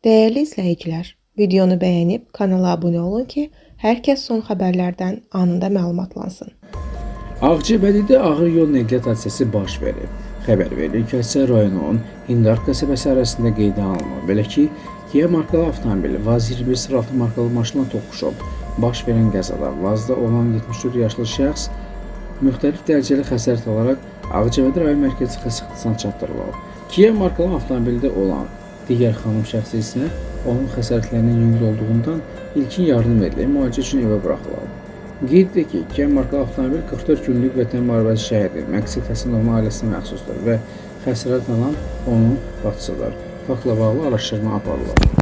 Değerli izləyicilər, videonu bəyənib kanala abunə olun ki, hər kəs son xəbərlərdən anında məlumatlansın. Ağcabədidə ağır yol nəqliyyat hadisəsi baş verib. Xəbər verilir ki, hadisə rayonun Hindar qəsəbəsi arasında qeydə alınıb. Belə ki, Kia markalı avtomobili Vaz 2106 markalı maşınla toqquşub. Baş verən qəzada Vazda olan 74 yaşlı şəxs müxtəlif dərəcəli xəsarət alaraq Ağcabədi rayon mərkəzi xəstəxanasına çatdırılıb. Kia markalı avtomobildə olan digər xanım şəxsi isə onun xəsarətlərinin yüngül olduğundan ilkin yardım edilib, müalicə üçün evə buraxılıb. Qeyd edək ki, Kia markalı avtomobil 44 günlük vətən müharibəsi şəhidi Məqsəd Həsənovun ailəsinə məxsusdur və xəsarət alan onun bacısıdır. Faktla bağlı araşdırma aparılır.